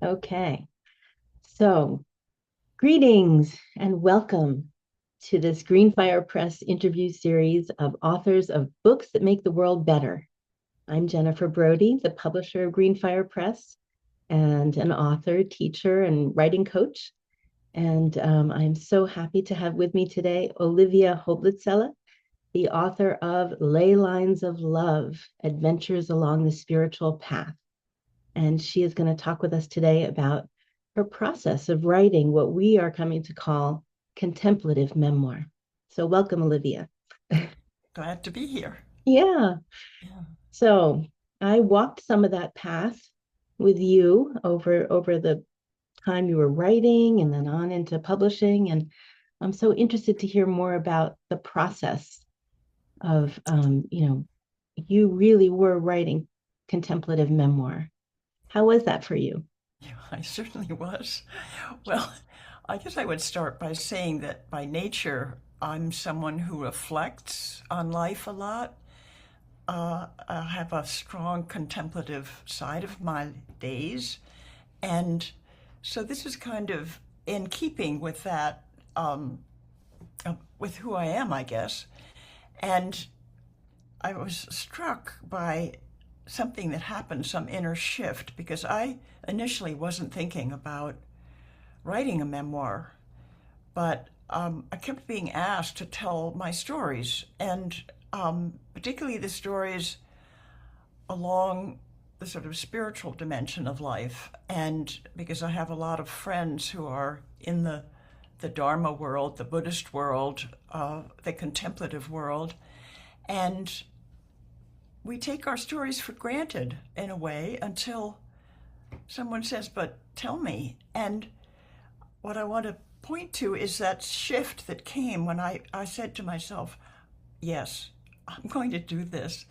Okay, so greetings and welcome to this Greenfire Press interview series of authors of books that make the world better. I'm Jennifer Brody, the publisher of Greenfire Press and an author, teacher, and writing coach. And I'm so happy to have with me today Olivia Hoblitzelle, the author of Ley Lines of Love, Adventures Along the Spiritual Path. And she is going to talk with us today about her process of writing what we are coming to call contemplative memoir. So, welcome, Olivia. Glad to be here. Yeah. Yeah. So, I walked some of that path with you over the time you were writing and then on into publishing. And I'm so interested to hear more about the process of, you really were writing contemplative memoir. How was that for you? Yeah, I certainly was. Well, I guess I would start by saying that by nature, I'm someone who reflects on life a lot. I have a strong contemplative side of my days. And so this is kind of in keeping with that, with who I am, I guess. And I was struck by something that happened, some inner shift, because I initially wasn't thinking about writing a memoir, but I kept being asked to tell my stories, and particularly the stories along the sort of spiritual dimension of life. And because I have a lot of friends who are in the Dharma world, the Buddhist world, the contemplative world, and we take our stories for granted in a way until someone says, but tell me. And what I want to point to is that shift that came when I said to myself, yes, I'm going to do this.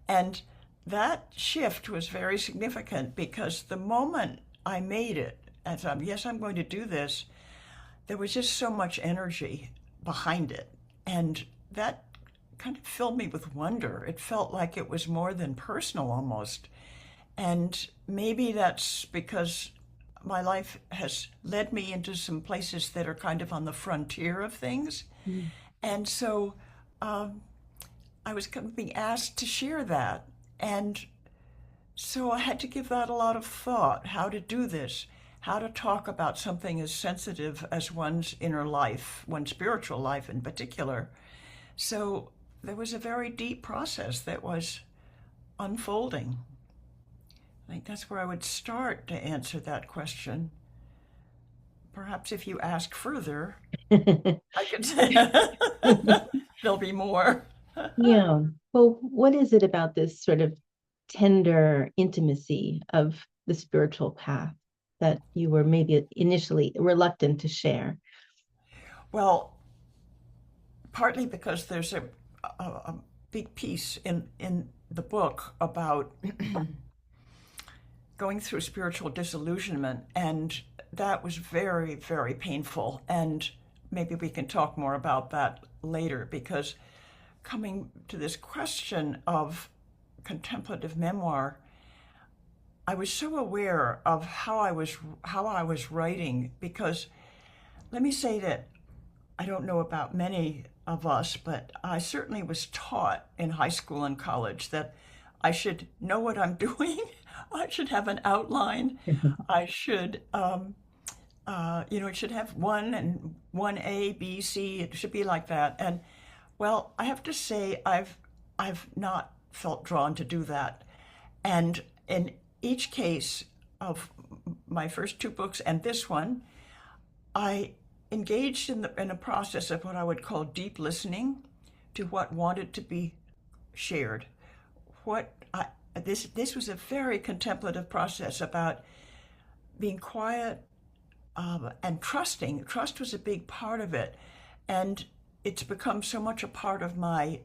And that shift was very significant because the moment I made it, as yes, I'm going to do this, there was just so much energy behind it. And that kind of filled me with wonder. It felt like it was more than personal almost. And maybe that's because my life has led me into some places that are kind of on the frontier of things. Mm. And so um, I was kind of being asked to share that. And so I had to give that a lot of thought, how to do this, how to talk about something as sensitive as one's inner life, one's spiritual life in particular. So there was a very deep process that was unfolding. I think that's where I would start to answer that question. Perhaps if you ask further, I could say there'll be more. Yeah. Well, what is it about this sort of tender intimacy of the spiritual path that you were maybe initially reluctant to share? Well, partly because there's a big piece in the book about going through spiritual disillusionment, and that was very, very painful. And maybe we can talk more about that later because coming to this question of contemplative memoir, I was so aware of how I was writing because let me say that I don't know about many of us, but I certainly was taught in high school and college that I should know what I'm doing. I should have an outline. I should, it should have one and one A, B, C. It should be like that. And well, I have to say, I've not felt drawn to do that. And in each case of my first two books and this one, I engaged in a process of what I would call deep listening to what wanted to be shared. What I, this was a very contemplative process about being quiet and trusting. Trust was a big part of it, and it's become so much a part of my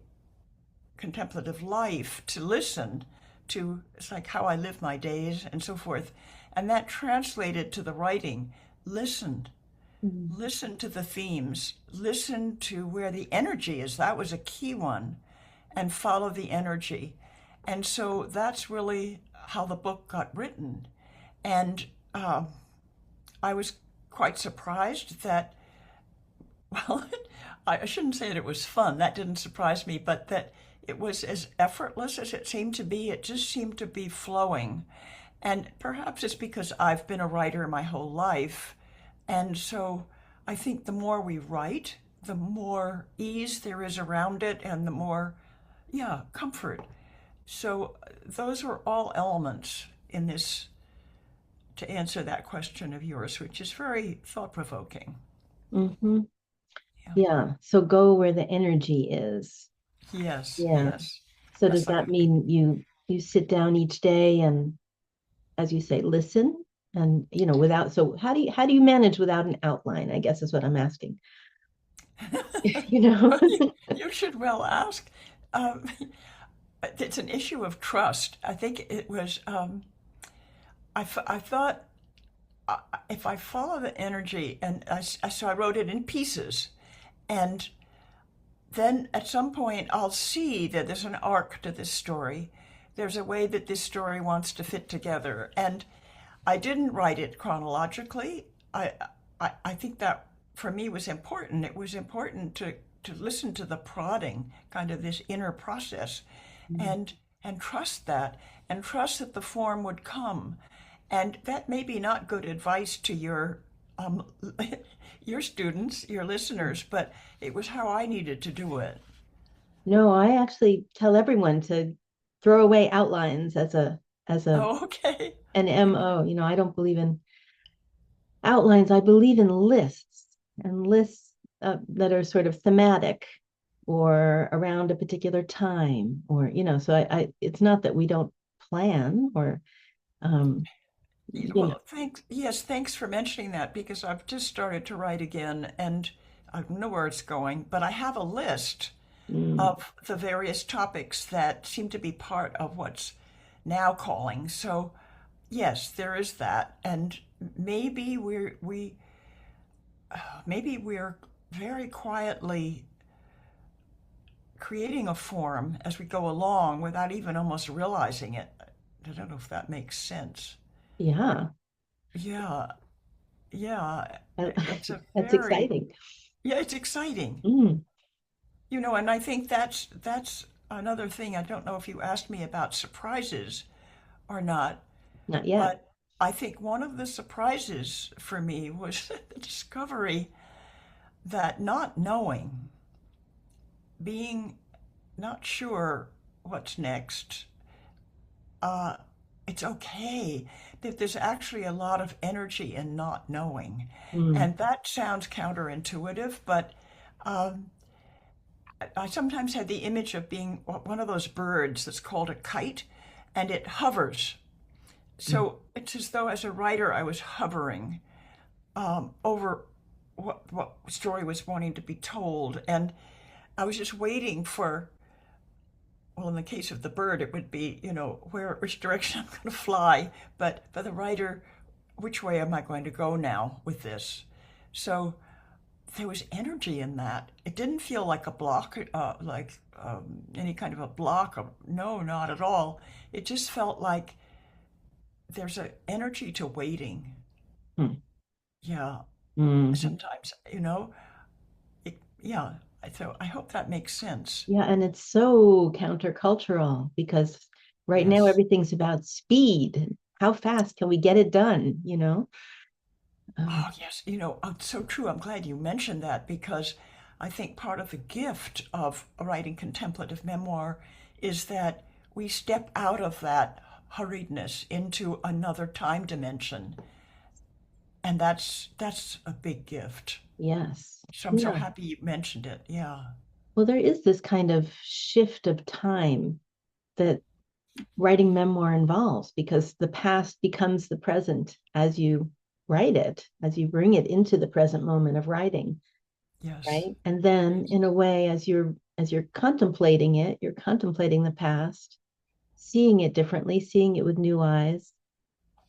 contemplative life to listen to. It's like how I live my days and so forth, and that translated to the writing. Listen, Mm. listen to the themes, listen to where the energy is. That was a key one, and follow the energy. And so that's really how the book got written. And um, I was quite surprised that, well, I shouldn't say that it was fun. That didn't surprise me, but that it was as effortless as it seemed to be. It just seemed to be flowing. And perhaps it's because I've been a writer my whole life. And so I think the more we write, the more ease there is around it and the more, yeah, comfort. So those are all elements in this to answer that question of yours, which is very thought provoking. Hmm. Yeah. Yeah. So go where the energy is. Yes, Yeah. yes. So does That's like that mean you sit down each day and, as you say, listen and, without, so how do you manage without an outline, I guess is what I'm asking. You know? you should well ask. Um, it's an issue of trust. I think it was. I thought if I follow the energy, and so I wrote it in pieces, and then at some point I'll see that there's an arc to this story. There's a way that this story wants to fit together. And I didn't write it chronologically. I think that for me was important. It was important to listen to the prodding, kind of this inner process, and and trust that, and trust that the form would come. And that may be not good advice to um, your students, your listeners, but it was how I needed to do it. No, I actually tell everyone to throw away outlines as a Oh, okay. an MO. I don't believe in outlines. I believe in lists and lists that are sort of thematic or around a particular time or so I it's not that we don't plan or um you know Well, thanks. Yes, thanks for mentioning that because I've just started to write again and I don't know where it's going, but I have a list mm, of the various topics that seem to be part of what's now calling. So, yes, there is that. And maybe we're very quietly creating a form as we go along without even almost realizing it. I don't know if that makes sense. yeah. Yeah, yeah. I- It's a that's very, exciting. yeah, it's exciting. Mm, And I think that's another thing. I don't know if you asked me about surprises or not, not yet. but I think one of the surprises for me was the discovery that not knowing, being not sure what's next, uh, it's okay. That there's actually a lot of energy in not knowing. Mm, And that sounds counterintuitive, but um, I sometimes had the image of being one of those birds that's called a kite, and it hovers. mm, So it's as though, as a writer, I was hovering over what story was wanting to be told, and I was just waiting for. Well, in the case of the bird, it would be, which direction I'm going to fly. But for the writer, which way am I going to go now with this? So there was energy in that. It didn't feel like a block, like any kind of a block. No, not at all. It just felt like there's an energy to waiting. mm, Yeah, mhm. sometimes, yeah. So I hope that makes sense. Yeah, and it's so countercultural because right now Yes. everything's about speed. How fast can we get it done, Oh, yes. It's so true. I'm glad you mentioned that because I think part of the gift of writing contemplative memoir is that we step out of that hurriedness into another time dimension. And that's a big gift. Yes. So I'm so Yeah. happy you mentioned it. Yeah. Well, there is this kind of shift of time that writing memoir involves because the past becomes the present as you write it, as you bring it into the present moment of writing, Yes. right? And then Yes. in a way, as you're contemplating it, you're contemplating the past, seeing it differently, seeing it with new eyes.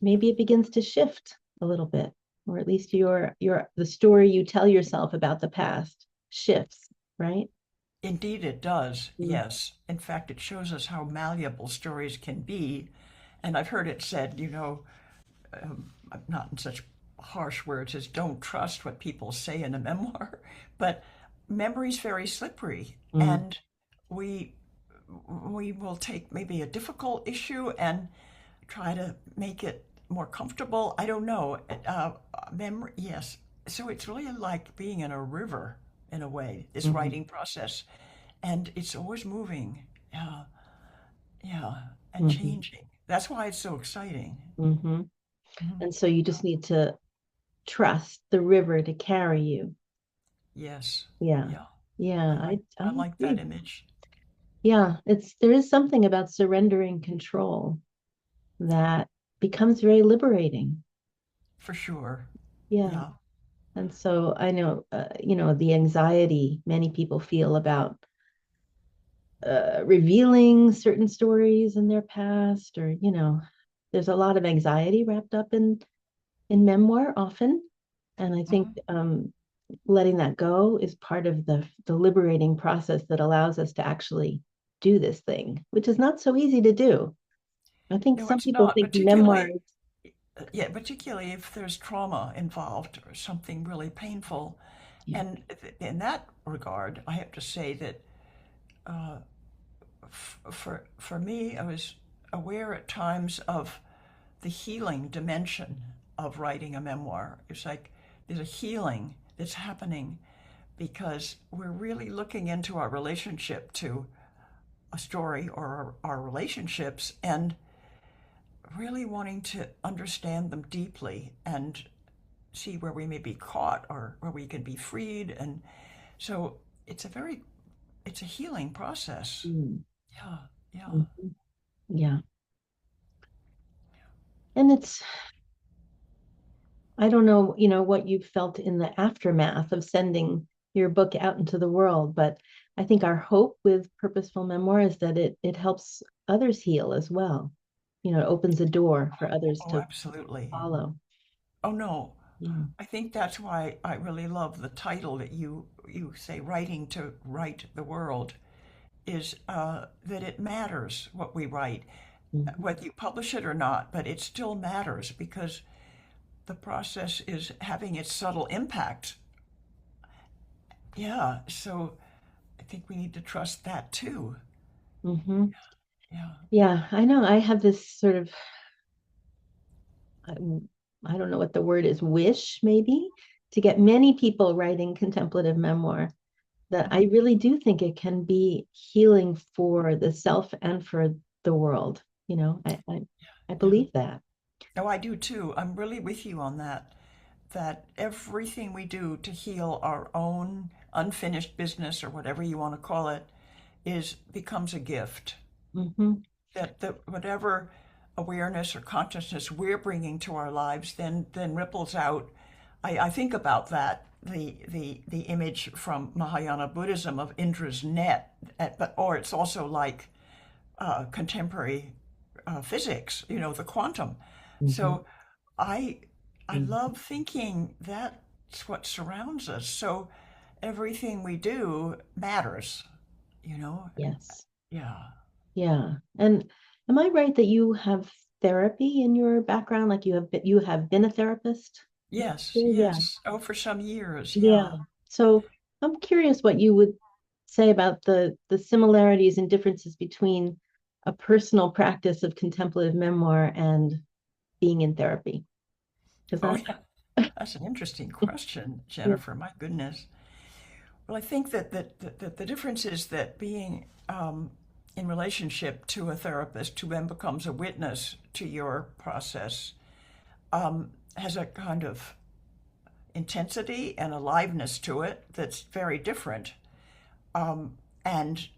Maybe it begins to shift a little bit, or at least your the story you tell yourself about the past shifts, right? Indeed, it does. Mm. Yes. In fact, it shows us how malleable stories can be. And I've heard it said, not in such harsh words as don't trust what people say in a memoir, but memory's very slippery, Mm, and we we will take maybe a difficult issue and try to make it more comfortable. I don't know. Memory, yes. So it's really like being in a river in a way, this mhm, writing process, and it's always moving. Yeah, yeah, and mhm, changing. That's why it's so exciting. mhm. Mhm. And so you just need to trust the river to carry you. Yes, Yeah. yeah. Yeah, I I like that agree. image Yeah, there is something about surrendering control that becomes very liberating. for sure. Yeah. Yeah. And so I know, the anxiety many people feel about revealing certain stories in their past, or, there's a lot of anxiety wrapped up in memoir often. And I think Mhm. letting that go is part of the liberating process that allows us to actually do this thing, which is not so easy to do. I think No, some it's people not, think memoirs. particularly if there's trauma involved or something really painful. Yeah. And in that regard, I have to say that for me, I was aware at times of the healing dimension of writing a memoir. It's like there's a healing that's happening because we're really looking into our relationship to a story or our relationships and really wanting to understand them deeply and see where we may be caught or where we can be freed. And so it's a very, it's a healing process. Mm, Yeah, yeah. mhm. Yeah. And I don't know, what you felt in the aftermath of sending your book out into the world, but I think our hope with Purposeful Memoir is that it helps others heal as well. It opens a door for others Oh, to absolutely. follow. Oh, no. Yeah. I think that's why I really love the title that you say, writing to write the world, is that it matters what we write, Mhm. whether you publish it or not, but it still matters because the process is having its subtle impact. Yeah, so I think we need to trust that too. Mhm. Yeah. Yeah, I know. I have this sort of, I don't know what the word is, wish maybe, to get many people writing contemplative memoir, that I Mhm. really do think it can be healing for the self and for the world. I Yeah. believe that. Oh, I do too. I'm really with you on that. That everything we do to heal our own unfinished business or whatever you want to call it is becomes a gift. Hmm. That whatever awareness or consciousness we're bringing to our lives then ripples out. I think about that the image from Mahayana Buddhism of Indra's net, but or it's also like contemporary physics, the quantum. Hmm. So I I Hmm. love thinking that's what surrounds us. So everything we do matters, you know. Yes. Yeah. Yeah. And am I right that you have therapy in your background? Like you have been a therapist? Yes, Yeah. yes. Oh, for some years, Yeah. yeah. So I'm curious what you would say about the similarities and differences between a personal practice of contemplative memoir and being in therapy. Because Oh, I, yeah. That's an interesting question, yeah. Jennifer. My goodness. Well, I think that the difference is that being in relationship to a therapist who then becomes a witness to your process has a kind of intensity and aliveness to it that's very different. And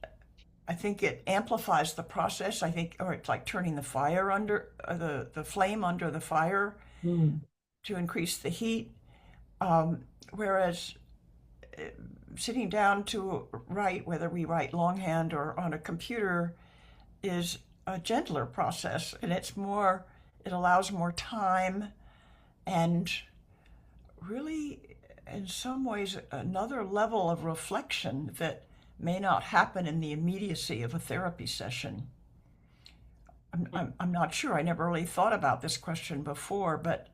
I think it amplifies the process. I think, or it's like turning the fire under the flame under the fire Mm, to increase the heat. Whereas sitting down to write, whether we write longhand or on a computer, is a gentler process, and it allows more time and really, in some ways, another level of reflection that may not happen in the immediacy of a therapy session. I'm not sure. I never really thought about this question before, but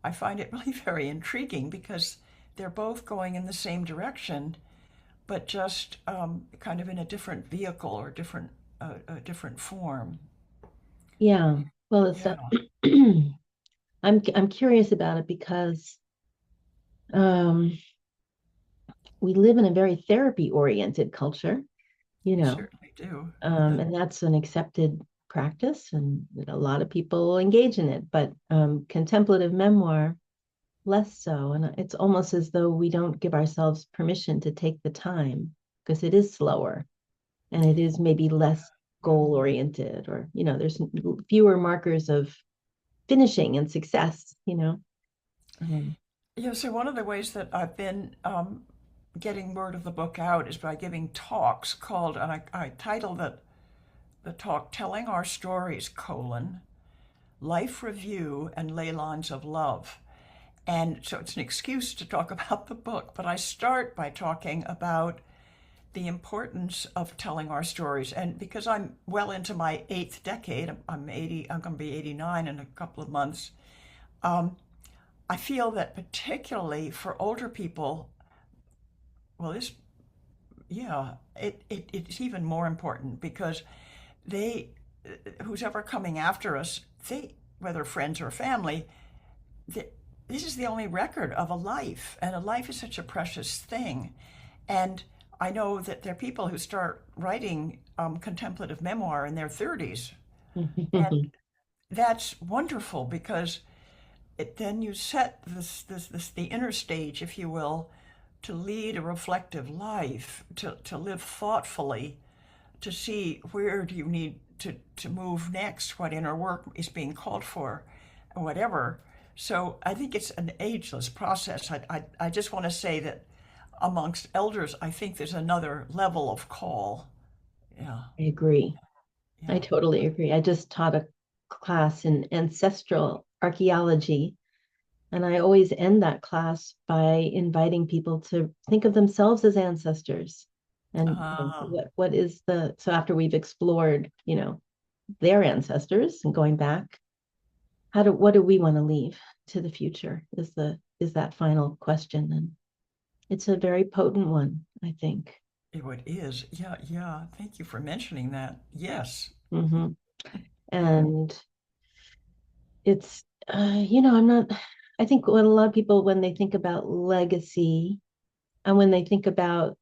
I find it really very intriguing because they're both going in the same direction, but just kind of in a different vehicle or a different form. Yeah. Well, it's Yeah, I'm curious about it because um, we live in a very therapy oriented culture, you we know, certainly do. Yeah, and that's an accepted practice, and a lot of people engage in it. But contemplative memoir, less so. And it's almost as though we don't give ourselves permission to take the time because it is slower and it is maybe less yeah. goal oriented, or, there's fewer markers of finishing and success, Um, Yeah, so one of the ways that I've been getting word of the book out is by giving talks called, and I titled the talk "Telling Our Stories: Life Review and Ley Lines of Love." And so it's an excuse to talk about the book, but I start by talking about the importance of telling our stories. And because I'm well into my eighth decade, I'm 80, I'm going to be 89 in a couple of months. I feel that particularly for older people, well, it's even more important because they, who's ever coming after us, whether friends or family, th- this is the only record of a life, and a life is such a precious thing. And I know that there are people who start writing contemplative memoir in their 30s, and that's wonderful because then you set the inner stage, if you will, to lead a reflective life, to live thoughtfully, to see where do you need to move next, what inner work is being called for, whatever. So I think it's an ageless process. I just want to say that amongst elders, I think there's another level of call. Yeah, I agree. I yeah. totally agree. I just taught a class in ancestral archaeology, and I always end that class by inviting people to think of themselves as ancestors. And Uh, what is so after we've explored, their ancestors and going back, what do we want to leave to the future is that final question. And it's a very potent one, I think. it is. Yeah, yeah. Thank you for mentioning that. Yes. Hmm. Yeah. And it's I'm not I think what a lot of people, when they think about legacy and when they think about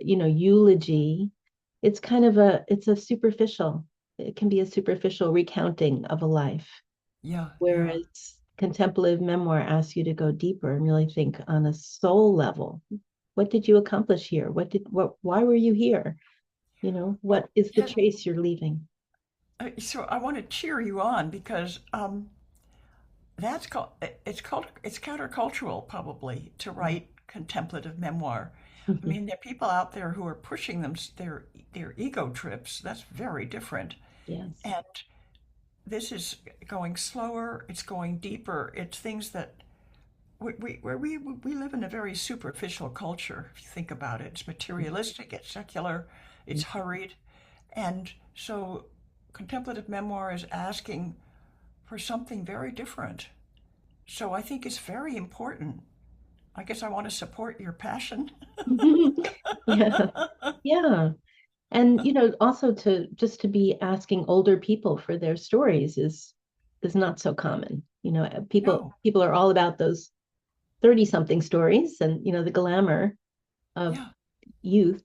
eulogy, it's a superficial, it can be a superficial recounting of a life, Yeah, yeah. whereas contemplative memoir asks you to go deeper and really think on a soul level. What did you accomplish here? Why were you here? What Well, is the yeah. trace you're leaving? So I want to cheer you on because that's called it's countercultural probably to write contemplative memoir. I mean, there are people out there who are pushing their ego trips. That's very different. Yes. And this is going slower. It's going deeper. It's things that we live in a very superficial culture. If you think about it, it's materialistic. It's secular. It's hurried, and so contemplative memoir is asking for something very different. So I think it's very important. I guess I want to support your passion. Yeah. Yeah. And also to be asking older people for their stories is not so common. People No, people are all about those 30 something stories and the glamour of yeah, youth.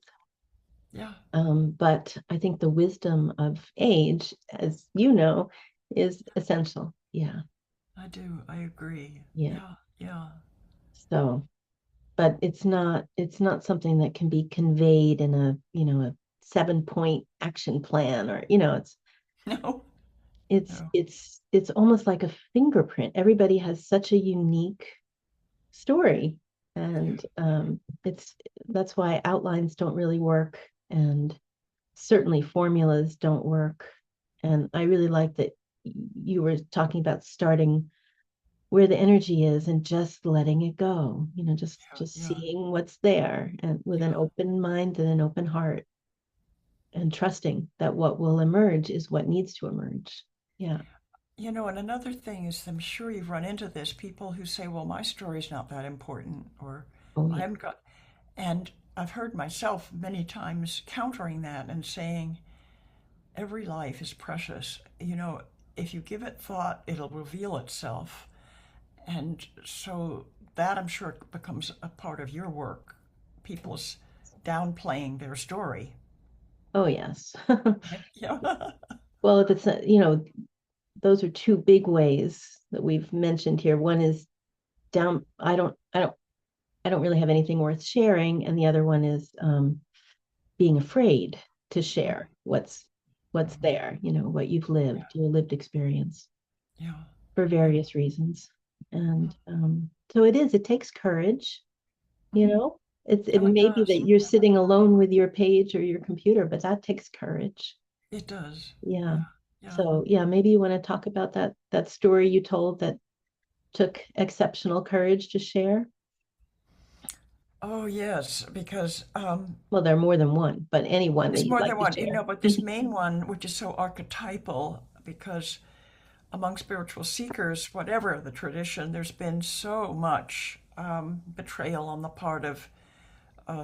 yeah, But I think the wisdom of age, as you know, is essential. Yeah. I do. I agree. Yeah. Yeah, yeah. So, but it's not something that can be conveyed in a 7 point action plan, or No, it's no. it's it's almost like a fingerprint. Everybody has such a unique story, and it's that's why outlines don't really work, and certainly formulas don't work. And I really like that you were talking about starting where the energy is and just letting it go, just Yeah, just yeah, seeing what's there, and with an yeah. open mind and an open heart. and trusting that what will emerge is what needs to emerge. Yeah. And another thing is, I'm sure you've run into this, people who say, well, my story's not that important, or Oh, I yeah. haven't got, and I've heard myself many times countering that and saying, every life is precious. If you give it thought, it'll reveal itself. And so that, I'm sure, becomes a part of your work. People's downplaying their story. Oh, yes. Yeah. Well, if it's, those are two big ways that we've mentioned here. One is down, I don't really have anything worth sharing. And the other one is being afraid to share what's there, what you've Yeah. lived, your lived experience Yeah. for Yeah. various reasons. And so it takes courage, you Mhm. know. It Oh, it may be does. that you're sitting alone with your page or your computer, but that takes courage. It does. Yeah. Yeah. Yeah. So yeah, maybe you want to talk about that story you told that took exceptional courage to share. Oh, yes, because Well, there are more than one, but any one that it's you'd more like than to one, share. but this main one, which is so archetypal, because among spiritual seekers, whatever the tradition, there's been so much betrayal on the part of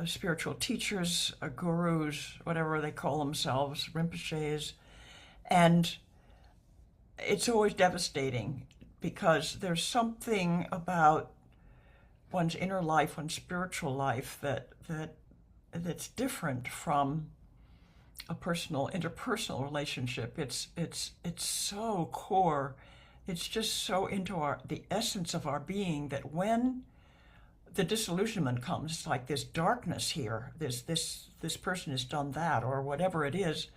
spiritual teachers, gurus, whatever they call themselves, rinpoches, and it's always devastating because there's something about one's inner life, one's spiritual life that's different from a personal interpersonal relationship. It's so core. It's just so into the essence of our being that when the disillusionment comes, it's like this darkness here. This person has done that or whatever it is.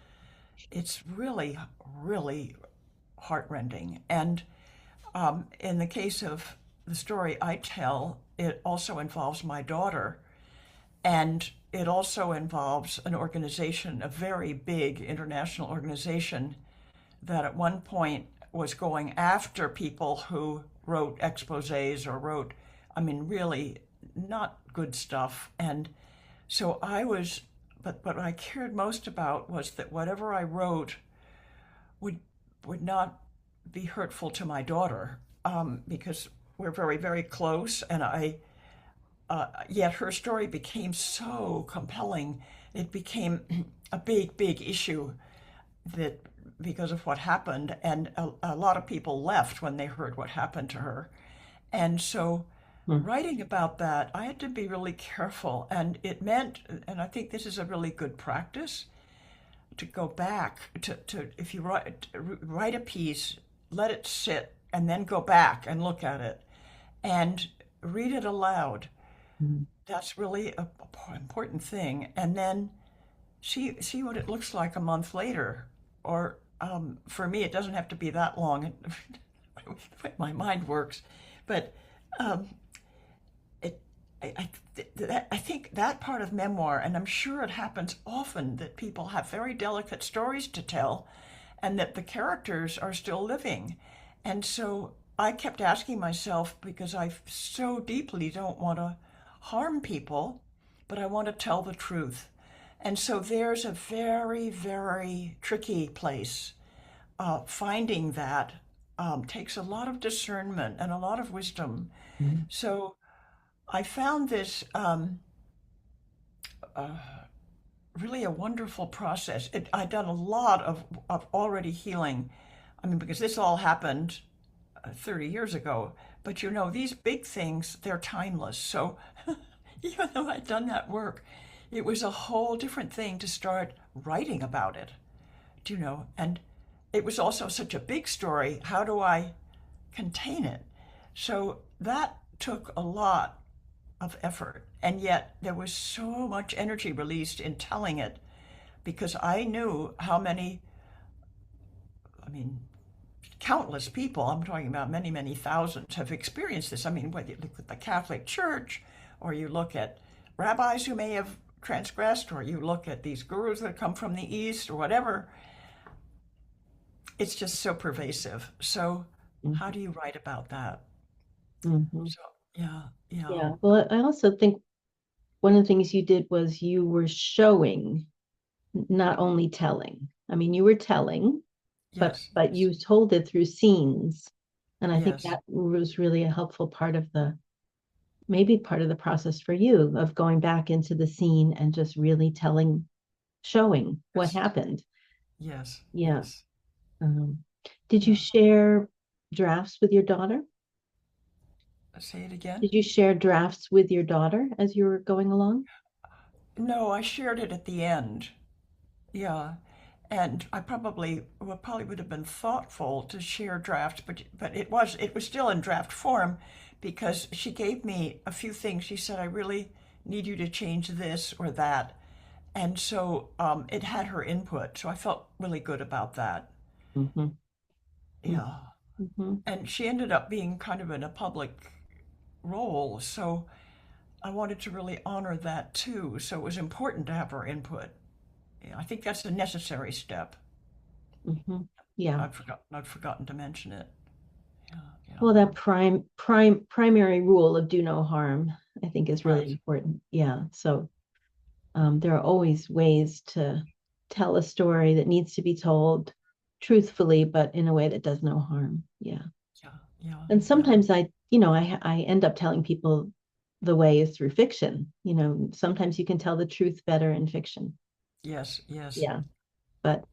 It's really really heartrending. And in the case of the story I tell, it also involves my daughter, and it also involves an organization, a very big international organization, that at one point was going after people who wrote exposés or wrote, I mean, really not good stuff. And so but what I cared most about was that whatever I wrote would would not be hurtful to my daughter, because we're very, very close, and yet her story became so compelling. It became a big, big issue that because of what happened, and a lot of people left when they heard what happened to her. And so, Hmm. writing about that, I had to be really careful, and it meant, and I think this is a really good practice, to go back to if you write a piece, let it sit, and then go back and look at it, and read it aloud. Hmm. That's really a important thing. And then see what it looks like a month later. Or for me, it doesn't have to be that long. My mind works, but um, it. I think that part of memoir, and I'm sure it happens often that people have very delicate stories to tell, and that the characters are still living. And so I kept asking myself, because I so deeply don't want to harm people, but I want to tell the truth. And so there's a very, very tricky place. Finding that takes a lot of discernment and a lot of wisdom. Hmm. So I found this really a wonderful process. I'd done a lot of already healing. I mean, because this all happened 30 years ago. But these big things, they're timeless. So even though I'd done that work, it was a whole different thing to start writing about it. And it was also such a big story. How do I contain it? So that took a lot of effort. And yet there was so much energy released in telling it because I knew how many, I mean, countless people, I'm talking about many, many thousands, have experienced this. I mean, whether you look at the Catholic Church or you look at rabbis who may have transgressed or you look at these gurus that come from the East or whatever, it's just so pervasive. So, how do you write about that? Hmm. So, yeah, yeah. Yeah. Well, I also think one of the things you did was you were showing. not only telling. I mean, you were telling, Yes, but yes, you told it through scenes. And I think yes, that was really a helpful part of the maybe part of the process for you of going back into the scene and just really telling, showing what yes, happened. yes, Yeah. yes. Um, did you Yeah. share drafts with your daughter? Say it again? Did you share drafts with your daughter as you were going along? No, I shared it at the end. Yeah. And I probably would have been thoughtful to share drafts, but it was still in draft form because she gave me a few things. She said, I really need you to change this or that. And so it had her input. So I felt really good about that. Mm-hmm. Yeah. Mm-hmm. And she ended up being kind of in a public role. So I wanted to really honor that too. So it was important to have her input. Yeah, I think that's a necessary step. Mm-hmm. Yeah. I'd forgotten to mention it. Yeah, yeah. Well, that primary rule of do no harm, I think is really Right. important. Yeah. So there are always ways to tell a story that needs to be told truthfully, but in a way that does no harm. Yeah. Yeah, yeah, And yeah. sometimes I end up telling people the way is through fiction. Sometimes you can tell the truth better in fiction. Yes, yes. Yeah. But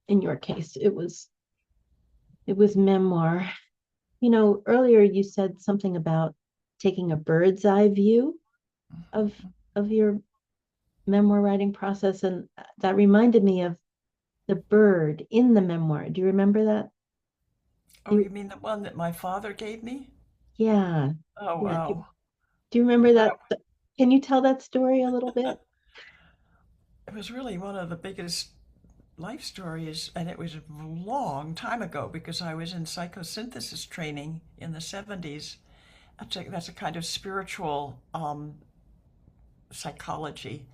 in your case, it was memoir. Earlier you said something about taking a bird's eye view of your memoir writing process, and that reminded me of the bird in the memoir. Do you remember that? Oh, You, you mean the one that my father gave me? yeah, Oh, yeah. Do, wow. do you remember That that? Can you tell that story a little bit? it was really one of the biggest life stories, and it was a long time ago because I was in psychosynthesis training in the 70s. That's a kind of spiritual psychology,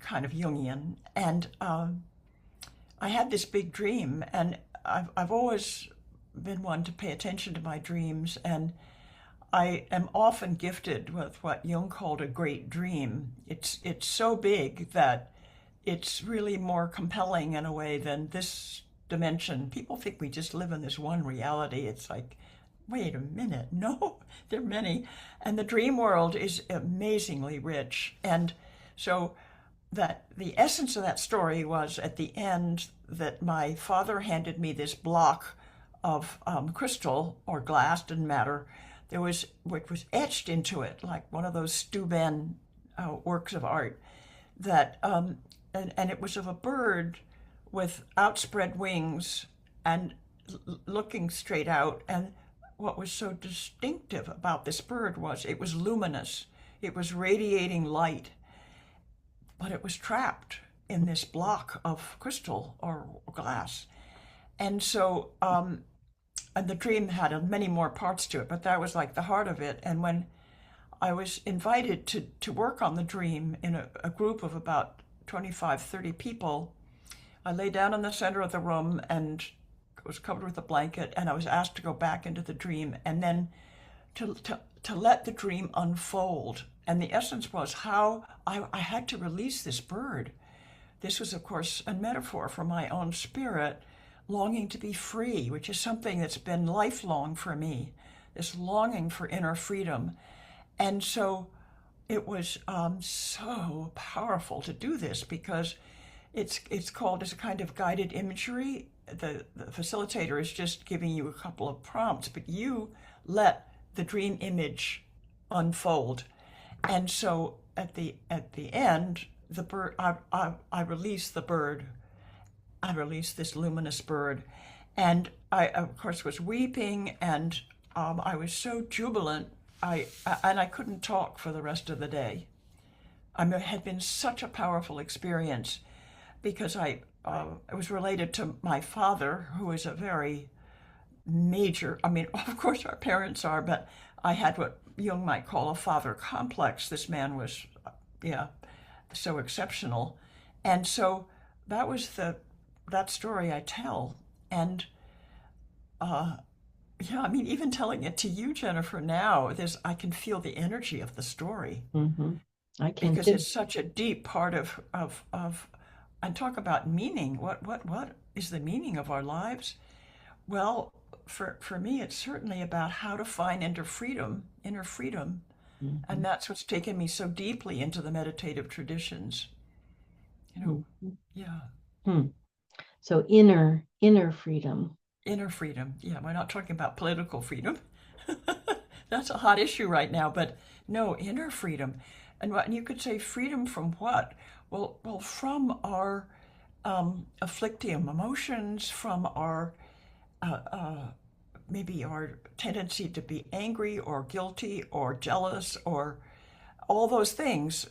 kind of Jungian. And I had this big dream, and I've always been one to pay attention to my dreams, and I am often gifted with what Jung called a great dream. It's so big that it's really more compelling in a way than this dimension. People think we just live in this one reality. It's like, wait a minute, no, there are many. And the dream world is amazingly rich. And so that the essence of that story was at the end that my father handed me this block of crystal or glass, didn't matter. There was what was etched into it, like one of those Steuben works of art. That and it was of a bird with outspread wings and looking straight out. And what was so distinctive about this bird was it was luminous. It was radiating light, but it was trapped in this block of crystal or glass. And so, and the dream had many more parts to it, but that was like the heart of it. And when I was invited to work on the dream in a group of about 25, 30 people, I lay down in the center of the room and was covered with a blanket, and I was asked to go back into the dream and then to let the dream unfold. And the essence was how I had to release this bird. This was, of course, a metaphor for my own spirit longing to be free, which is something that's been lifelong for me, this longing for inner freedom. And so it was so powerful to do this because it's called as a kind of guided imagery. The facilitator is just giving you a couple of prompts, but you let the dream image unfold. And so at the end, the bird I release the bird. I released this luminous bird, and I of course was weeping, and I was so jubilant. I couldn't talk for the rest of the day. It had been such a powerful experience because it was related to my father, who is a very major. I mean, of course, our parents are, but I had what Jung might call a father complex. This man was, yeah, so exceptional, and so that was that story I tell, and yeah, I mean, even telling it to you, Jennifer, now, I can feel the energy of the story Mm-hmm. I can because too. it's such a deep part of and talk about meaning. What is the meaning of our lives? Well, for me, it's certainly about how to find inner freedom, and Mhm. that's what's taken me so deeply into the meditative traditions. You know, Mhm. yeah, Hmm. So inner freedom. inner freedom. Yeah, we're not talking about political freedom. That's a hot issue right now, but no, inner freedom. And what and you could say freedom from what? Well, from our afflicting emotions, from our maybe our tendency to be angry or guilty or jealous or all those things,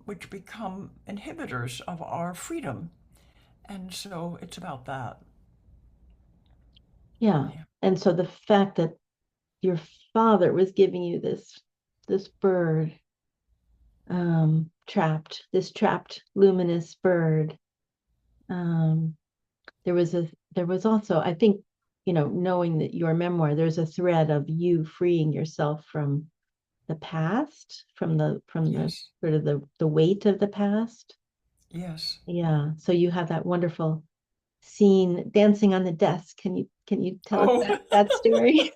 which become inhibitors of our freedom. And so it's about that. Yeah. Yeah. And so the fact that your father was giving you this bird, trapped luminous bird. Um, there was also, I think, knowing that your memoir, there's a thread of you freeing yourself from the past, from the Yes. sort of the weight of the past. Yes. Yeah. So you have that wonderful scene dancing on the desk. Can you tell us Oh. that story?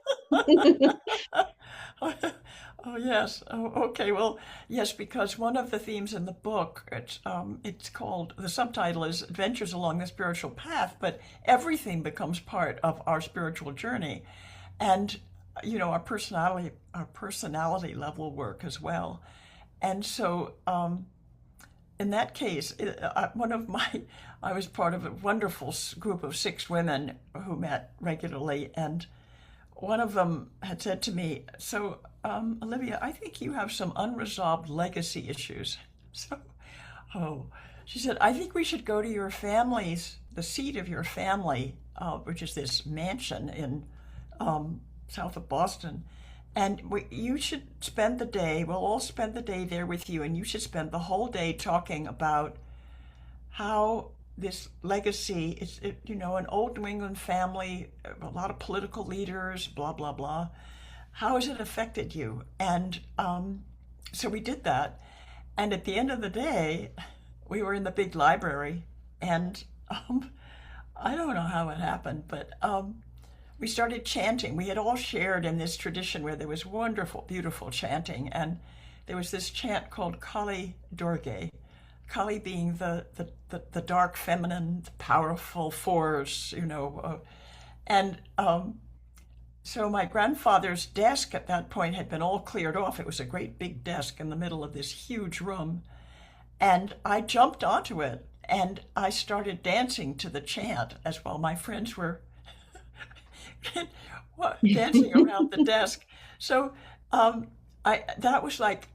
Oh yes. Oh, okay. Well, yes, because one of the themes in the book, it's called, the subtitle is Adventures Along the Spiritual Path, but everything becomes part of our spiritual journey, and our personality level work as well, and so in that case, I was part of a wonderful group of 6 women who met regularly, and one of them had said to me, "So, Olivia, I think you have some unresolved legacy issues." So, oh, she said, "I think we should go to your family's, the seat of your family, which is this mansion in south of Boston, and you should spend the day. We'll all spend the day there with you, and you should spend the whole day talking about how this legacy is, an old New England family, a lot of political leaders, blah, blah, blah. How has it affected you?" And so we did that. And at the end of the day, we were in the big library. And I don't know how it happened, but we started chanting. We had all shared in this tradition where there was wonderful, beautiful chanting. And there was this chant called Kali Durga, Kali being the dark feminine, powerful force, and so my grandfather's desk at that point had been all cleared off. It was a great big desk in the middle of this huge room. And I jumped onto it and I started dancing to the chant as well. My friends were dancing around the desk. So that was like,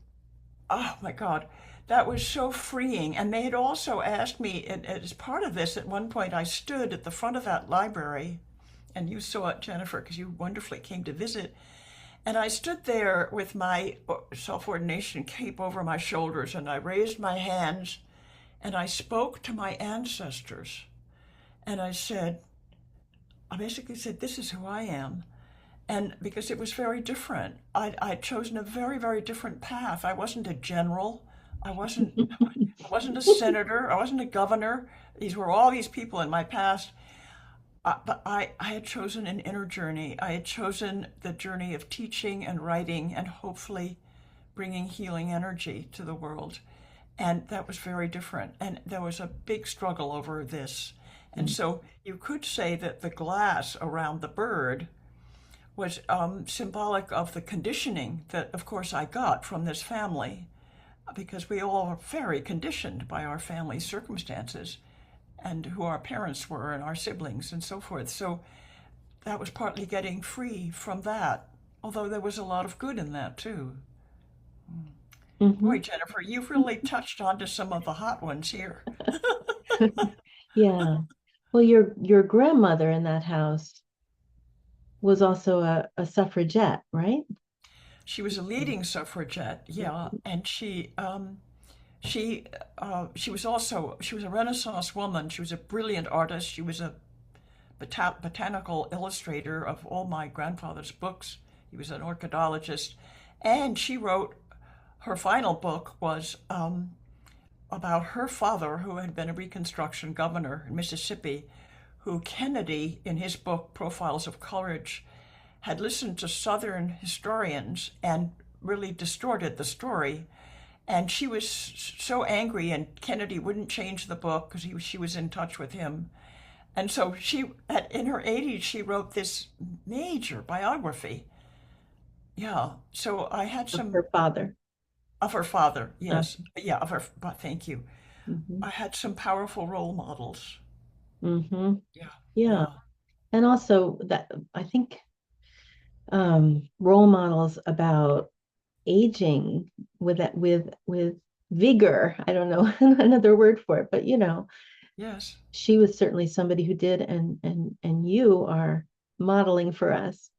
oh my God, that was so freeing. And they had also asked me, as part of this, at one point I stood at the front of that library, and you saw it, Jennifer, because you wonderfully came to visit. And I stood there with my self ordination cape over my shoulders, and I raised my hands and I spoke to my ancestors. And I basically said, "This is who I am." And because it was very different, I'd chosen a very, very different path. I wasn't a general. I wasn't, I wasn't a senator. I wasn't a governor. These were all these people in my past. But I had chosen an inner journey. I had chosen the journey of teaching and writing and hopefully bringing healing energy to the world. And that was very different. And there was a big struggle over this. And so you could say that the glass around the bird was symbolic of the conditioning that, of course, I got from this family, because we all are very conditioned by our family circumstances and who our parents were and our siblings and so forth. So that was partly getting free from that, although there was a lot of good in that too. Boy, Mhm. Jennifer, you've really touched on to some of the hot ones here. Yeah. Well, your grandmother in that house was also a suffragette, right? She was a leading suffragette, yeah, and she was a Renaissance woman. She was a brilliant artist. She was a botanical illustrator of all my grandfather's books. He was an orchidologist, and she wrote her final book was about her father, who had been a Reconstruction governor in Mississippi, who Kennedy, in his book Profiles of Courage, had listened to Southern historians and really distorted the story. And she was so angry, and Kennedy wouldn't change the book because she was in touch with him. And so in her 80s, she wrote this major biography. Yeah. So I had Of some her father. of her father. Uh, Yes. Yeah. Of her. Thank you. mhm, I had some powerful role models. mhm. Yeah. Yeah. Yeah. And also that I think role models about aging with vigor. I don't know another word for it, but Yes. she was certainly somebody who did, and you are modeling for us.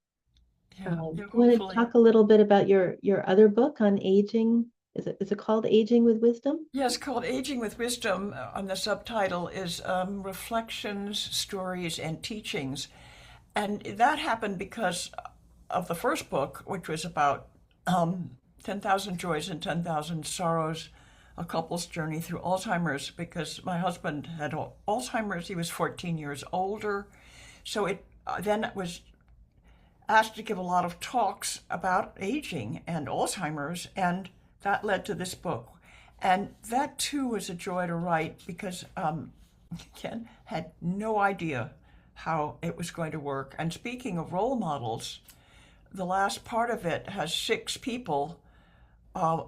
Yeah. Yeah. You want to Hopefully. talk a little bit about your other book on aging? Is it called Aging with Wisdom? Yes, called Aging with Wisdom. And the subtitle is Reflections, Stories, and Teachings. And that happened because of the first book, which was about 10,000 Joys and 10,000 Sorrows, a couple's journey through Alzheimer's, because my husband had Alzheimer's. He was 14 years older. So it then was asked to give a lot of talks about aging and Alzheimer's, and that led to this book. And that too was a joy to write because Ken had no idea how it was going to work. And speaking of role models, the last part of it has 6 people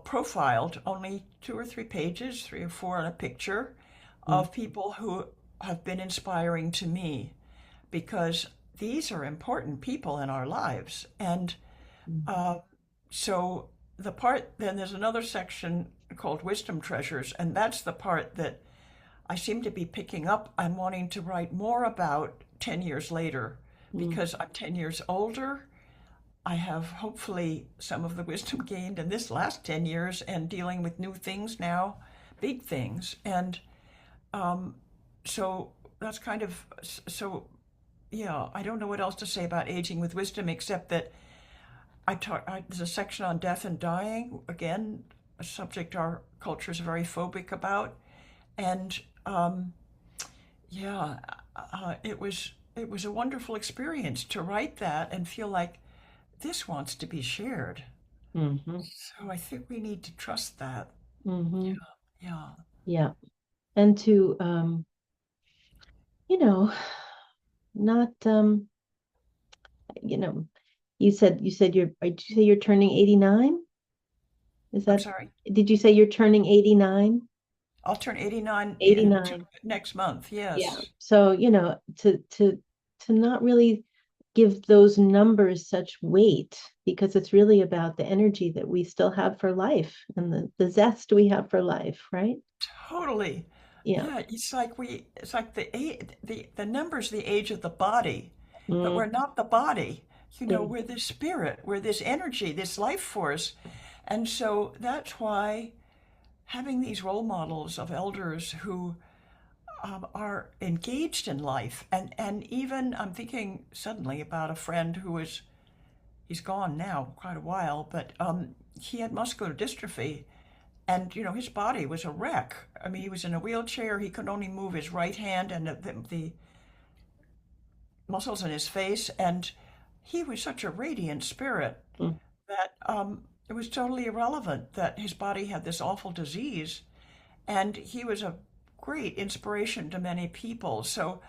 profiled, only 2 or 3 pages, 3 or 4 on a picture, Mm, of people who have been inspiring to me because these are important people in our lives. And mm, uh, so then there's another section called Wisdom Treasures, and that's the part that I seem to be picking up. I'm wanting to write more about 10 years later mm, because I'm 10 years older. I have hopefully some of the wisdom gained in this last 10 years and dealing with new things now, big things. And so that's kind of so yeah, I don't know what else to say about aging with wisdom except that there's a section on death and dying, again, a subject our culture is very phobic about. And yeah, it was a wonderful experience to write that and feel like this wants to be shared. mhm, So I think we need to trust that. mhm. Yeah. Yeah. And to you know, not you know, you said did you say you're turning 89? Is I'm that sorry. did you say you're turning 89? I'll turn 89 in 89. next month. Yeah. Yes. So, to not really give those numbers such weight because it's really about the energy that we still have for life and the zest we have for life, right? Totally. Yeah. Yeah, it's like the numbers the age of the body, but Mm, we're not the body. good. We're this spirit, we're this energy, this life force. And so that's why having these role models of elders who are engaged in life, and even I'm thinking suddenly about a friend he's gone now quite a while, but he had muscular dystrophy, and his body was a wreck. I mean, he was in a wheelchair. He could only move his right hand and the muscles in his face, and he was such a radiant spirit Mm, that it was totally irrelevant that his body had this awful disease, and he was a great inspiration to many people. So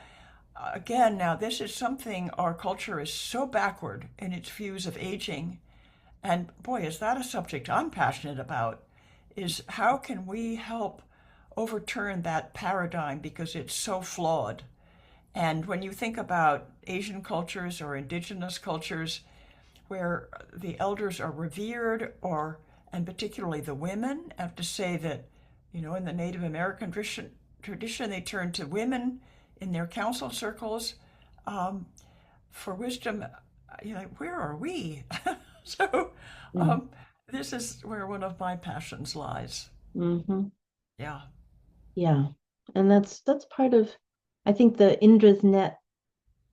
again, now this is something our culture is so backward in its views of aging. And boy, is that a subject I'm passionate about, is how can we help overturn that paradigm because it's so flawed. And when you think about Asian cultures or indigenous cultures where the elders are revered, and particularly the women, I have to say that, in the Native American tradition they turn to women in their council circles for wisdom. Where are we? So mm, um, this is where one of my passions lies. mhm. Yeah. Yeah. And that's part of, I think the Indra's net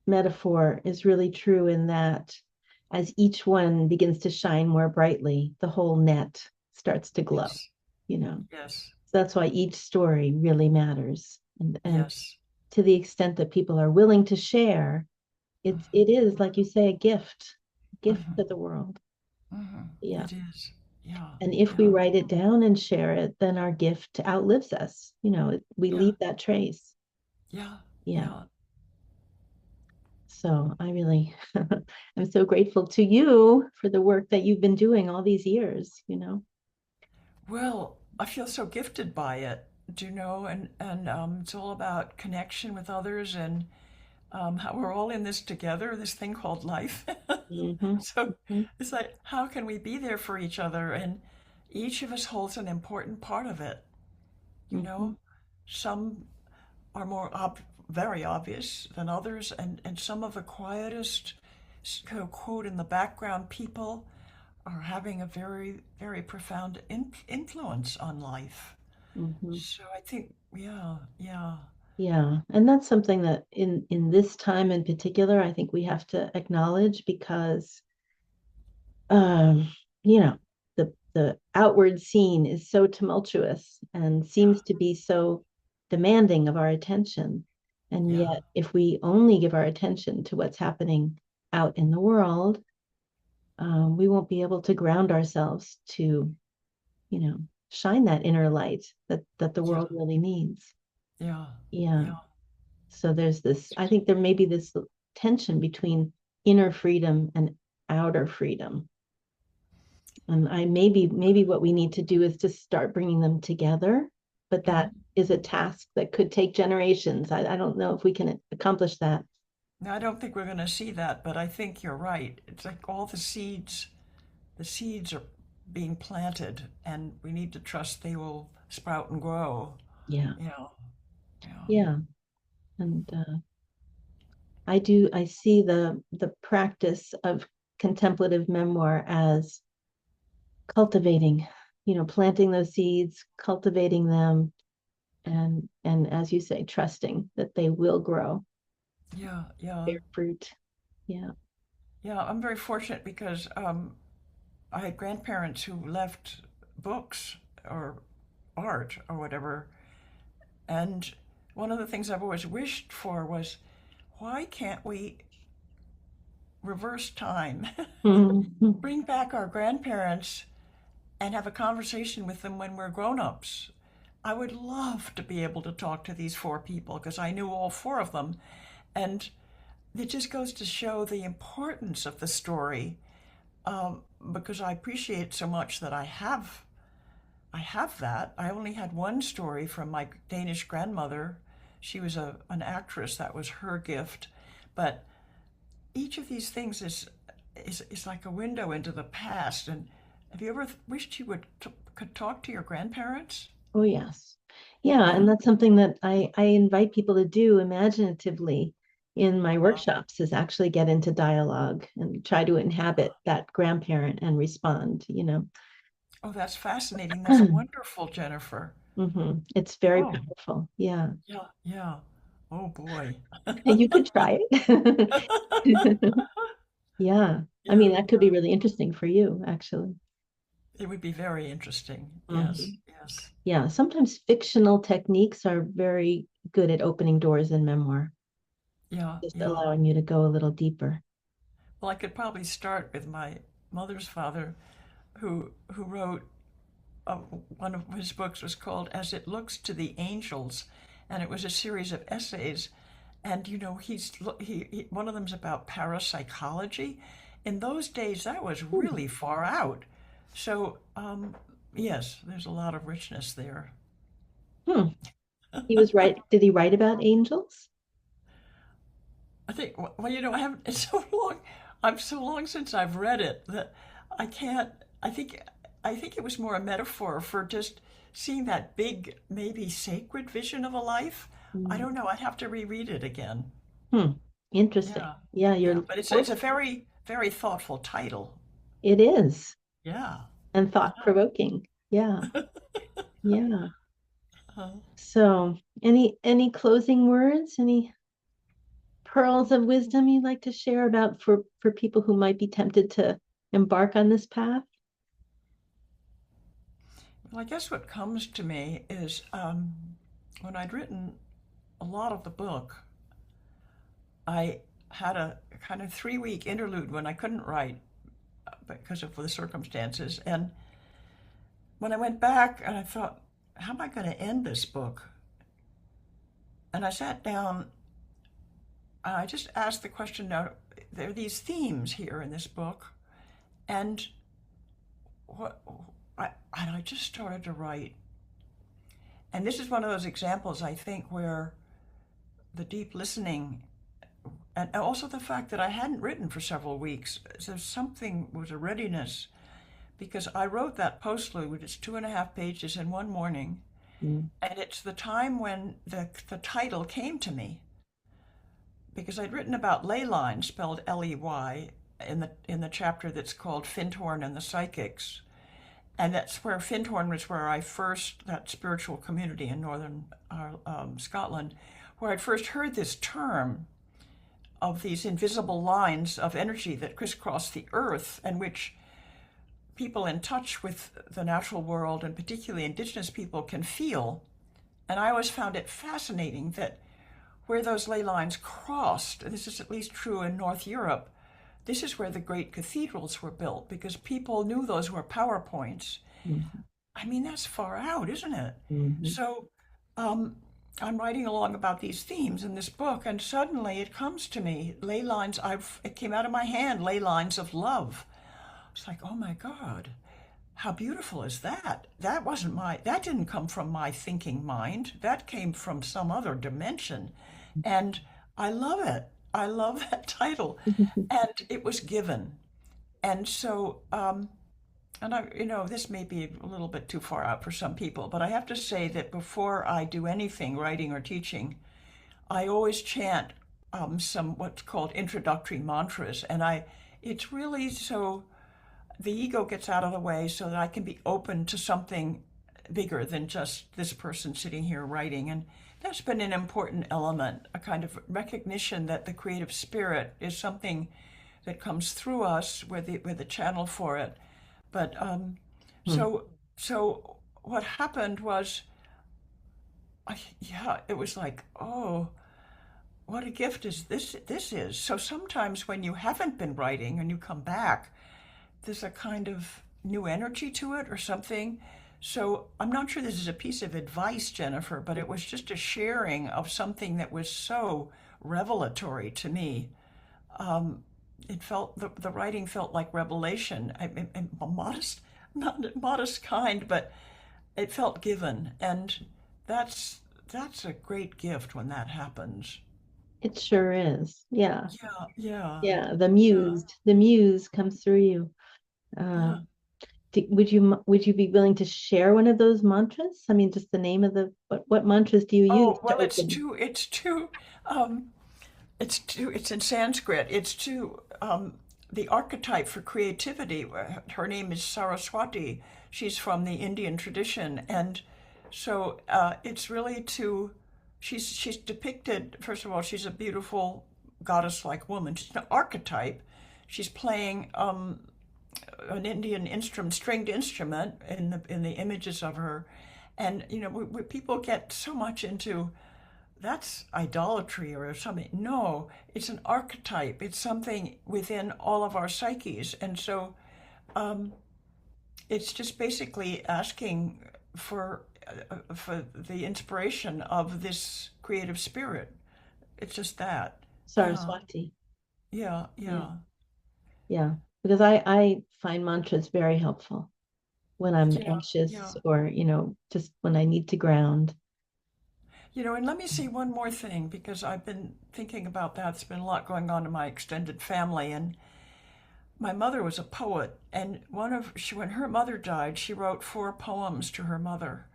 metaphor is really true in that as each one begins to shine more brightly, the whole net starts to glow, Yes. you know. Yes. So that's why each story really matters. And Yes. to the extent that people are willing to share, it Hmm. is, like you say, a gift Hmm. to the world. Hmm. Yeah. It is. Yeah. And if we Yeah. write it down and share it, then our gift outlives us. We Yeah. leave that trace. Yeah. Yeah. Yeah. So I really, I'm so grateful to you for the work that you've been doing all these years. Well, I feel so gifted by it, do you know? And it's all about connection with others and how we're all in this together, this thing called life. Hmm. So Hmm. it's like, how can we be there for each other? And each of us holds an important part of it, you Hmm. know? Some are very obvious than others, and some of the quietest, quote, in the background people are having a very, very profound influence on life. Hmm. So I think, yeah, yeah, Yeah. And that's something that in this time in particular, I think we have to acknowledge because um, you know, the outward scene is so tumultuous and seems to be so demanding of our attention. And yeah, yet, if we only give our attention to what's happening out in the world, we won't be able to ground ourselves to, you know, shine that inner light that the yeah, world really needs. yeah, Yeah. yeah, So there's this, I think there may be this tension between inner freedom and outer freedom. And I maybe what we need to do is to start bringing them together, but that hmm. is a task that could take generations. I don't know if we can accomplish that. Now, I don't think we're going to see that, but I think you're right. It's like all the seeds are being planted, and we need to trust they will sprout and grow. Yeah, Yeah, yeah, yeah. And I see the practice of contemplative memoir as cultivating, planting those seeds, cultivating them, and as you say, trusting that they will grow, yeah, yeah, bear fruit. Yeah. yeah. I'm very fortunate because I had grandparents who left books or art or whatever. And one of the things I've always wished for was, why can't we reverse time? Mhm. Bring back our grandparents and have a conversation with them when we're grown-ups. I would love to be able to talk to these four people because I knew all four of them. And it just goes to show the importance of the story, because I appreciate so much that I have that. I only had one story from my Danish grandmother. She was an actress. That was her gift. But each of these things is like a window into the past. And have you ever wished you could talk to your grandparents? Oh, yes. Yeah, Yeah. and that's something that I invite people to do imaginatively in my Uh, workshops is actually get into dialogue and try to inhabit that grandparent and respond. oh, that's fascinating. That's wonderful, Jennifer. It's very Oh, powerful. Yeah. yeah, yeah. Oh boy. And you could try it. Yeah. I Yeah, mean, that could be yeah. really interesting for you, actually. It would be very interesting. Yes, Mhm. yes. Yeah. Sometimes fictional techniques are very good at opening doors in memoir, Yeah, just yeah. allowing you to go a little deeper. Well, I could probably start with my mother's father, who wrote one of his books was called "As It Looks to the Angels," and it was a series of essays. And he one of them's about parapsychology. In those days, that was really far out. So yes, there's a lot of richness there. Hmm. He was right. Did he write about angels? I think, well, I haven't, it's so long. I'm so long since I've read it that I can't, I think, I think it was more a metaphor for just seeing that big, maybe sacred vision of a life. I Hmm. don't know. I'd have to reread it again. Hmm. Interesting. Yeah. Yeah, Yeah. you're But it's a fortunate. very, very thoughtful title. It is. Yeah. And Yeah. thought provoking. Yeah. Yeah. Uh, So, any closing words? Any pearls of wisdom you'd like to share about for people who might be tempted to embark on this path? Well, I guess what comes to me is when I'd written a lot of the book, I had a kind of 3 week interlude when I couldn't write because of the circumstances. And when I went back and I thought, how am I going to end this book? And I sat down and I just asked the question, now, there are these themes here in this book. And what and I just started to write. And this is one of those examples, I think, where the deep listening and also the fact that I hadn't written for several weeks, so something was a readiness because I wrote that postlude. It's 2.5 pages in one morning, Mm. and it's the time when the title came to me because I'd written about ley lines, spelled Ley, in the chapter that's called Findhorn and the Psychics, and that's where Findhorn was where I first, that spiritual community in northern Scotland, where I'd first heard this term of these invisible lines of energy that crisscross the earth, and which people in touch with the natural world, and particularly indigenous people, can feel. And I always found it fascinating that where those ley lines crossed, this is at least true in North Europe, this is where the great cathedrals were built because people knew those were power points. Mhm. I mean, that's far out, isn't it? Mhm. So um, I'm writing along about these themes in this book, and suddenly it comes to me, ley lines, it came out of my hand, ley lines of love. It's like, oh my God, how beautiful is that? That didn't come from my thinking mind. That came from some other dimension. And I love it. I love that title. And it was given. And so, and this may be a little bit too far out for some people, but I have to say that before I do anything, writing or teaching, I always chant some what's called introductory mantras. And it's really so the ego gets out of the way so that I can be open to something bigger than just this person sitting here writing. And that's been an important element, a kind of recognition that the creative spirit is something that comes through us. We're the channel for it. But Mm. so what happened was, yeah, it was like, oh, what a gift is this? This is so. Sometimes when you haven't been writing and you come back, there's a kind of new energy to it or something. So I'm not sure this is a piece of advice, Jennifer, but it was just a sharing of something that was so revelatory to me. It felt the writing felt like revelation. A modest, not modest kind, but it felt given, and that's that's a great gift when that happens. It sure is. Yeah. Yeah, yeah, Yeah. yeah, The muse comes through you. Uh, yeah. would you be willing to share one of those mantras? I mean, just the name of what mantras do you use Oh, to well, open? um, it's in Sanskrit. The archetype for creativity. Her name is Saraswati. She's from the Indian tradition, and so it's really to. She's depicted. First of all, she's a beautiful goddess-like woman. She's an archetype. She's playing an Indian instrument, stringed instrument, in the images of her, and people get so much into that's idolatry or something. No, it's an archetype. It's something within all of our psyches. And so it's just basically asking for the inspiration of this creative spirit. It's just that. Yeah, Saraswati. yeah, Yeah. yeah, Yeah. Because I find mantras very helpful when I'm yeah, anxious yeah. or, just when I need to ground. And let me say one more thing because I've been thinking about that. There's been a lot going on in my extended family, and my mother was a poet, and when her mother died, she wrote 4 poems to her mother.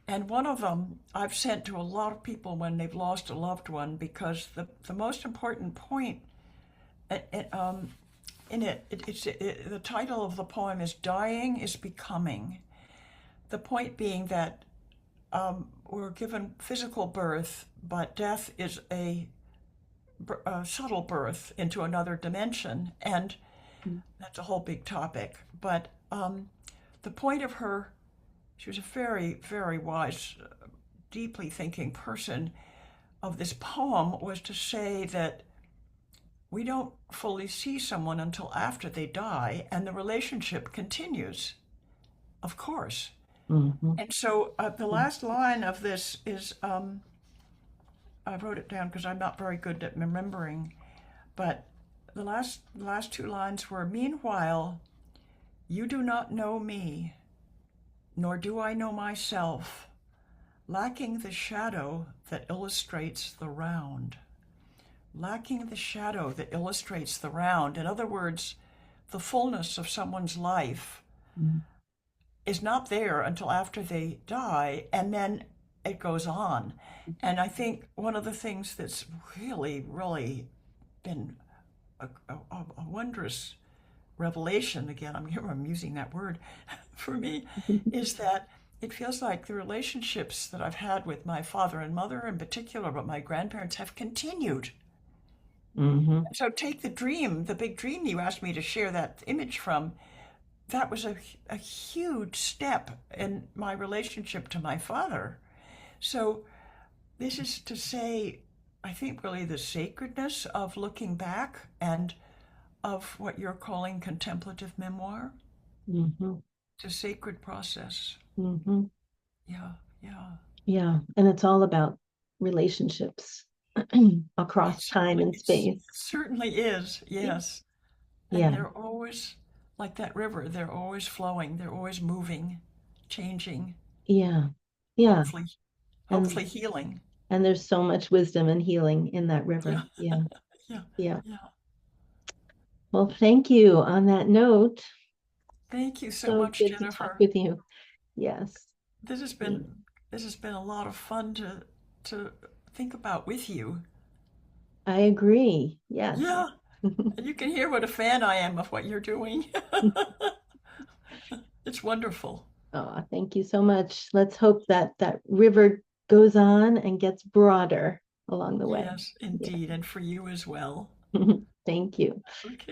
And one of them I've sent to a lot of people when they've lost a loved one because the most important point in the title of the poem is Dying is Becoming. The point being that we're given physical birth, but death is a subtle birth into another dimension. And Mm. that's a whole big topic. But the point of her she was a very, very wise, deeply thinking person, of this poem was to say that we don't fully see someone until after they die, and the relationship continues, of course. Mhm. And so the last line of this is I wrote it down because I'm not very good at remembering, but the last two lines were, "Meanwhile, you do not know me, nor do I know myself, lacking the shadow that illustrates the round." Lacking the shadow that illustrates the round. In other words, the fullness of someone's life Mhm. is not there until after they die, and then it goes on. And I think one of the things that's really, really been a wondrous revelation, again, I'm using that word for me, is that it feels like the relationships that I've had with my father and mother in particular, but my grandparents, have continued. Mhm. So take the dream, the big dream you asked me to share that image from. That was a huge step in my relationship to my father. So this is to say, I think, really the sacredness of looking back and of what you're calling contemplative memoir. Mhm. It's a sacred process. Mhm. Yeah, yeah. Yeah, and it's all about relationships It across time certainly, and space. certainly is, yes. And Yeah, they're always like that river, they're always flowing, they're always moving, changing, yeah, yeah. hopefully, And hopefully healing. and there's so much wisdom and healing in that Yeah, river. Yeah, yeah, yeah. yeah. Well, thank you on that note. Thank you so So much, good to talk Jennifer. with you. Yes. This has Yeah, been this has been a lot of fun to think about with you. I agree. Yes. Yeah, and you can hear what a fan I am of what you're doing. It's wonderful. Oh, thank you so much. Let's hope that that river goes on and gets broader along the way. Yes, indeed, and for you as well. Thank you. Okay.